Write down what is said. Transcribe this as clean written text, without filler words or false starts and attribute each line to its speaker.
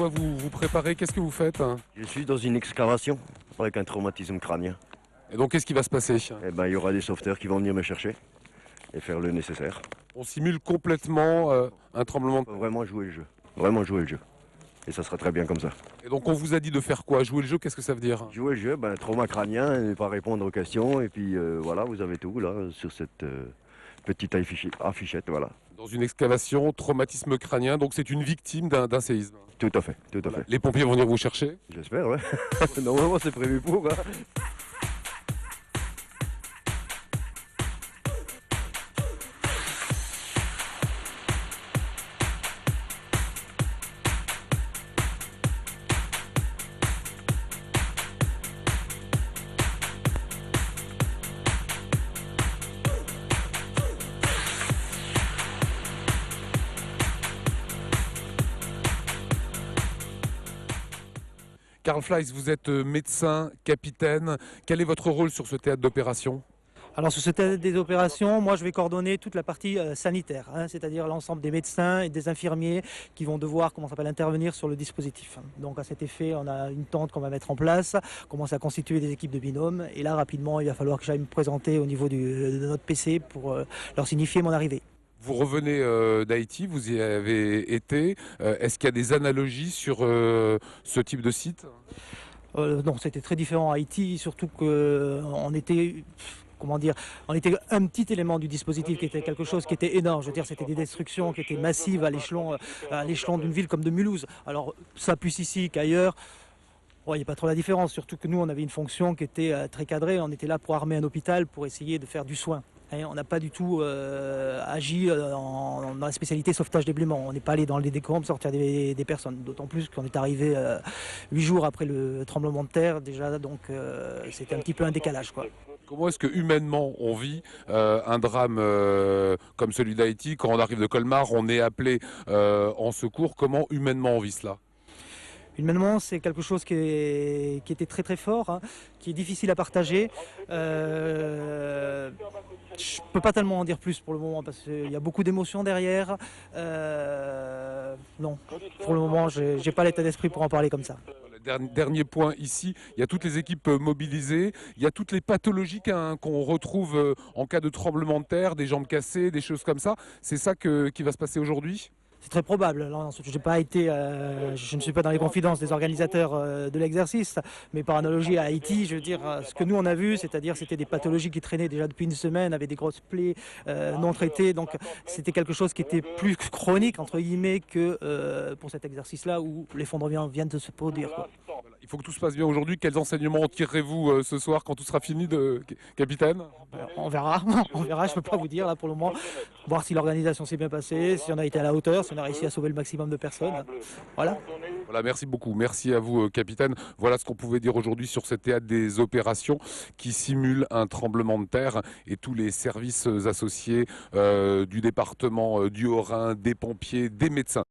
Speaker 1: quoi vous vous préparez? Qu'est-ce que vous faites?
Speaker 2: Je suis dans une excavation avec un traumatisme crânien.
Speaker 1: Et donc qu'est-ce qui va se passer?
Speaker 2: Eh ben, il y aura des sauveteurs qui vont venir me chercher et faire le nécessaire.
Speaker 1: On simule complètement un tremblement de terre.
Speaker 2: Faut vraiment jouer le jeu. Vraiment jouer le jeu. Et ça sera très bien comme ça.
Speaker 1: Et donc on vous a dit de faire quoi? Jouer le jeu, qu'est-ce que ça veut dire?
Speaker 2: Jouer le jeu, trauma crânien, et ne pas répondre aux questions. Et puis voilà, vous avez tout là sur cette petite affichette. Voilà.
Speaker 1: Dans une excavation, traumatisme crânien, donc c'est une victime d'un séisme.
Speaker 2: Tout à fait, tout à fait.
Speaker 1: Les pompiers vont venir vous chercher?
Speaker 2: J'espère, ouais. Normalement, c'est prévu pour. Hein.
Speaker 1: Karl Fleiss, vous êtes médecin, capitaine. Quel est votre rôle sur ce théâtre d'opération?
Speaker 3: Alors sur ce théâtre des opérations, moi je vais coordonner toute la partie sanitaire, c'est-à-dire l'ensemble des médecins et des infirmiers qui vont devoir intervenir sur le dispositif. Donc à cet effet, on a une tente qu'on va mettre en place, commence à constituer des équipes de binômes et là rapidement il va falloir que j'aille me présenter au niveau de notre PC pour leur signifier mon arrivée.
Speaker 1: Vous revenez d'Haïti, vous y avez été. Est-ce qu'il y a des analogies sur ce type de site?
Speaker 3: Non, c'était très différent à Haïti, surtout qu'on était... on était un petit élément du dispositif qui était quelque chose qui était énorme. Je veux dire, c'était des destructions qui étaient massives à l'échelon d'une ville comme de Mulhouse. Alors, ça plus ici qu'ailleurs. Il n'y a pas trop la différence, surtout que nous, on avait une fonction qui était très cadrée. On était là pour armer un hôpital, pour essayer de faire du soin. On n'a pas du tout agi dans la spécialité sauvetage d'éboulement. On n'est pas allé dans les décombres sortir des personnes. D'autant plus qu'on est arrivé 8 jours après le tremblement de terre déjà, donc c'était un petit peu un décalage, quoi.
Speaker 1: Comment est-ce que humainement on vit un drame comme celui d'Haïti? Quand on arrive de Colmar, on est appelé en secours. Comment humainement on vit cela?
Speaker 3: Humainement, c'est quelque chose qui était très très fort, qui est difficile à partager. Je ne peux pas tellement en dire plus pour le moment parce qu'il y a beaucoup d'émotions derrière. Non, pour le moment, je n'ai pas l'état d'esprit pour en parler comme ça.
Speaker 1: Dernier point ici, il y a toutes les équipes mobilisées, il y a toutes les pathologies qu'on retrouve en cas de tremblement de terre, des jambes cassées, des choses comme ça. C'est ça qui va se passer aujourd'hui?
Speaker 3: C'est très probable. Je ne suis pas dans les confidences des organisateurs de l'exercice, mais par analogie à Haïti, je veux dire, ce que nous on a vu, c'est-à-dire c'était des pathologies qui traînaient déjà depuis une semaine, avec des grosses plaies non traitées, donc c'était quelque chose qui était plus chronique entre guillemets que pour cet exercice-là où l'effondrement vient de se produire, quoi.
Speaker 1: Il faut que tout se passe bien aujourd'hui. Quels enseignements en tirerez-vous ce soir quand tout sera fini, capitaine?
Speaker 3: On verra, on verra, je ne peux pas vous dire là pour le moment, voir si l'organisation s'est bien passée, si on a été à la hauteur, si on a réussi à sauver le maximum de personnes. Voilà.
Speaker 1: Voilà, merci beaucoup. Merci à vous, capitaine. Voilà ce qu'on pouvait dire aujourd'hui sur ce théâtre des opérations qui simule un tremblement de terre et tous les services associés du département du Haut-Rhin, des pompiers, des médecins.